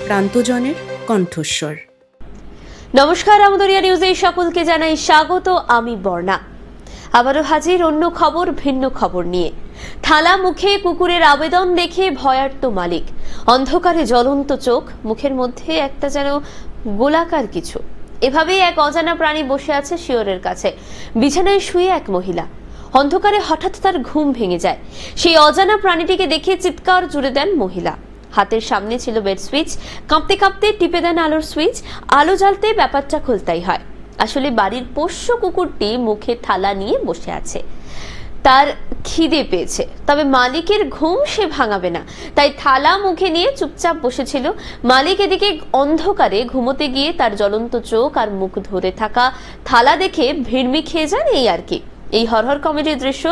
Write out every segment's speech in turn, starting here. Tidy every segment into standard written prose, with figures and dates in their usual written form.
প্রান্তজনের কণ্ঠস্বর। নমস্কার, আমদরিয়া নিউজে সকলকে জানাই স্বাগত। আমি বর্ণা আবারও হাজির অন্য খবর, ভিন্ন খবর নিয়ে। থালা মুখে কুকুরের আবেদন দেখে ভয়ার্ত মালিক, অন্ধকারে জ্বলন্ত চোখ, মুখের মধ্যে একটা যেন গোলাকার কিছু। এভাবেই এক অজানা প্রাণী বসে আছে শিয়রের কাছে। বিছানায় শুয়ে এক মহিলা, অন্ধকারে হঠাৎ তার ঘুম ভেঙে যায়। সেই অজানা প্রাণীটিকে দেখে চিৎকার জুড়ে দেন মহিলা। হাতের সামনে ছিল বেড সুইচ, কাঁপতে কাঁপতে টিপে দেন আলোর সুইচ। আলো জ্বালতে ব্যাপারটা খুলতেই হয়। আসলে বাড়ির পোষ্য কুকুরটি মুখে থালা নিয়ে বসে আছে। তার খিদে পেয়েছে, তবে মালিকের ঘুম সে ভাঙাবে না, তাই থালা মুখে নিয়ে চুপচাপ বসেছিল। মালিক এদিকে অন্ধকারে ঘুমোতে গিয়ে তার জ্বলন্ত চোখ আর মুখ ধরে থাকা থালা দেখে ভিড়মি খেয়ে যান। এই আর কি। এই হরহর কমেডির দৃশ্য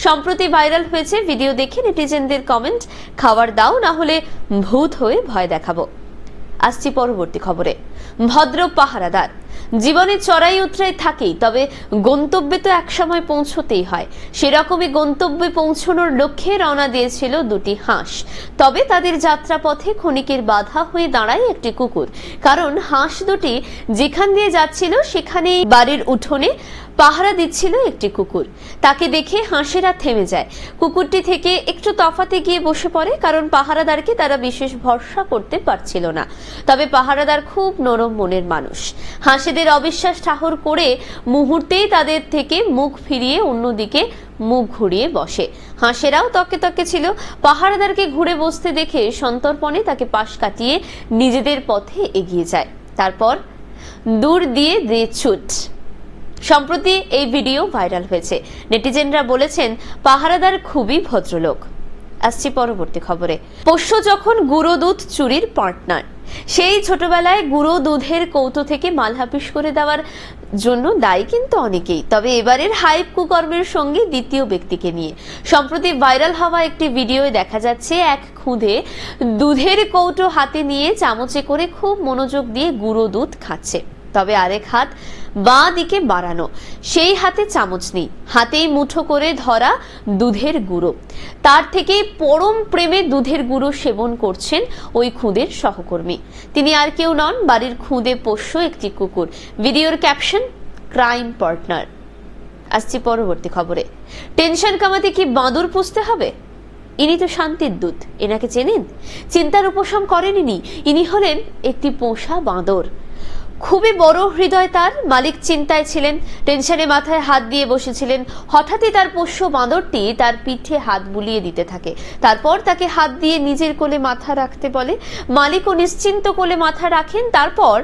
সম্প্রতি ভাইরাল হয়েছে। ভিডিও দেখে নেটিজেনদের কমেন্ট, খাবার দাও না হলে ভূত হয়ে ভয় দেখাবো। আসছি পরবর্তী খবরে। ভদ্র পাহারাদার জীবনে চড়াই উতরাই থাকেই, তবে গন্তব্যে তো একসময় পৌঁছতেই হয়। সেরকমই গন্তব্যে পৌঁছানোর লক্ষ্যে রওনা দিয়েছিল দুটি হাঁস। তবে তাদের যাত্রাপথে ক্ষণিকের বাধা হয়ে দাঁড়ায় একটি কুকুর। কারণ হাঁস দুটি যেখান দিয়ে যাচ্ছিল সেখানেই বাড়ির উঠোনে পাহারা দিচ্ছিল একটি কুকুর। তাকে দেখে হাঁসেরা থেমে যায়। কুকুরটি থেকে একটু তফাতে গিয়ে বসে পড়ে, কারণ পাহারাদারকে তারা বিশেষ ভরসা করতে পারছিল না। তবে পাহারাদার খুব নরম মনের মানুষ। হাঁসেদের অবিশ্বাস ঠাহর করে মুহূর্তেই তাদের থেকে মুখ ফিরিয়ে অন্যদিকে মুখ ঘুরিয়ে বসে। হাঁসেরাও তকে তকে ছিল। পাহারাদারকে ঘুরে বসতে দেখে সন্তর্পণে তাকে পাশ কাটিয়ে নিজেদের পথে এগিয়ে যায়। তারপর দূর দিয়ে ছুট। সম্প্রতি এই ভিডিও ভাইরাল হয়েছে। নেটিজেনরা বলেছেন পাহারাদার খুবই ভদ্রলোক। আসছি পরবর্তী খবরে। পোষ্য যখন গুঁড়ো দুধ চুরির পার্টনার, সেই ছোটবেলায় গুঁড়ো দুধের কৌটো থেকে মালহাপিস করে দেওয়ার জন্য দায়ী কিন্তু অনেকেই। তবে এবারের হাইপ কুকর্মের সঙ্গে দ্বিতীয় ব্যক্তিকে নিয়ে সম্প্রতি ভাইরাল হওয়া একটি ভিডিওয় দেখা যাচ্ছে এক খুদে দুধের কৌটো হাতে নিয়ে চামচে করে খুব মনোযোগ দিয়ে গুঁড়ো দুধ খাচ্ছে। তবে আরেক হাত বাঁ দিকে বাড়ানো, সেই হাতে চামচ নেই, হাতেই মুঠো করে ধরা দুধের গুঁড়ো। তার থেকে পরম প্রেমে দুধের গুঁড়ো সেবন করছেন ওই খুদের সহকর্মী। তিনি আর কেউ নন, বাড়ির খুদে পোষ্য একটি কুকুর। ভিডিওর ক্যাপশন, ক্রাইম পার্টনার। আসছি পরবর্তী খবরে। টেনশন কামাতে কি বাঁদর পুষতে হবে? ইনি তো শান্তির দূত, এনাকে চেনেন? চিন্তার উপশম করেন ইনি হলেন একটি পোষা বাঁদর। খুবই বড় হৃদয় তার। মালিক চিন্তায় ছিলেন, টেনশনে মাথায় হাত দিয়ে বসেছিলেন। হঠাৎই তার পোষ্য বাঁদরটি তার পিঠে হাত বুলিয়ে দিতে থাকে। তারপর তাকে হাত দিয়ে নিজের কোলে মাথা রাখতে বলে। মালিকও নিশ্চিন্ত কোলে মাথা রাখেন। তারপর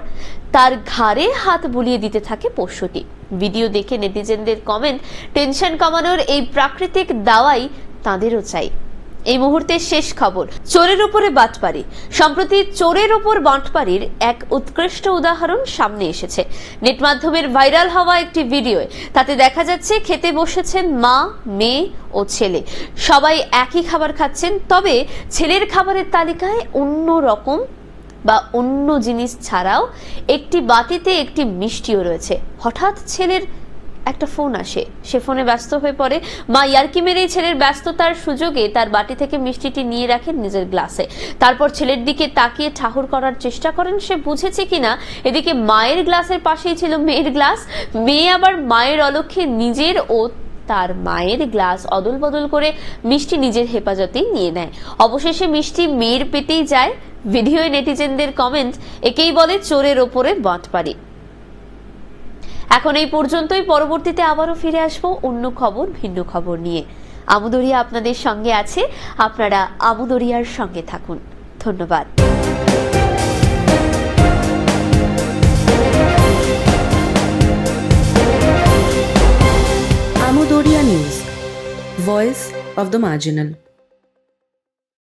তার ঘাড়ে হাত বুলিয়ে দিতে থাকে পোষ্যটি। ভিডিও দেখে নেটিজেনদের কমেন্ট, টেনশন কমানোর এই প্রাকৃতিক দাওয়াই তাঁদেরও চাই। এই মুহূর্তের শেষ খবর, চোরের উপরে বাটপারি। সম্প্রতি চোরের উপর বাটপারির এক উৎকৃষ্ট উদাহরণ সামনে এসেছে নেট মাধ্যমের ভাইরাল হওয়া একটি ভিডিওয়। তাতে দেখা যাচ্ছে খেতে বসেছেন মা, মেয়ে ও ছেলে। সবাই একই খাবার খাচ্ছেন, তবে ছেলের খাবারের তালিকায় অন্য রকম বা অন্য জিনিস ছাড়াও একটি বাটিতে একটি মিষ্টিও রয়েছে। হঠাৎ ছেলের একটা ফোন আসে, সে ফোনে ব্যস্ত হয়ে পড়ে। মা ইয়ার্কি মেরেই ছেলের ব্যস্ততার সুযোগে তার বাটি থেকে মিষ্টিটি নিয়ে রাখেন নিজের গ্লাসে। তারপর ছেলের দিকে তাকিয়ে ঠাহর করার চেষ্টা করেন সে বুঝেছে কিনা। এদিকে মায়ের গ্লাসের পাশেই ছিল মেয়ের গ্লাস। মেয়ে আবার মায়ের অলক্ষ্যে নিজের ও তার মায়ের গ্লাস অদল বদল করে মিষ্টি নিজের হেফাজতেই নিয়ে নেয়। অবশেষে মিষ্টি মেয়ের পেটেই যায়। ভিডিওয় নেটিজেনদের কমেন্ট, একেই বলে চোরের ওপরে বাটপারি। এখন এই পর্যন্তই। পরবর্তীতে আবারও ফিরে আসবো অন্য খবর, ভিন্ন খবর নিয়ে। আমদরিয়া আপনাদের সঙ্গে আছে, আপনারা আমদরিয়ার সঙ্গে থাকুন। ধন্যবাদ। Amdariya news, voice of the marginal.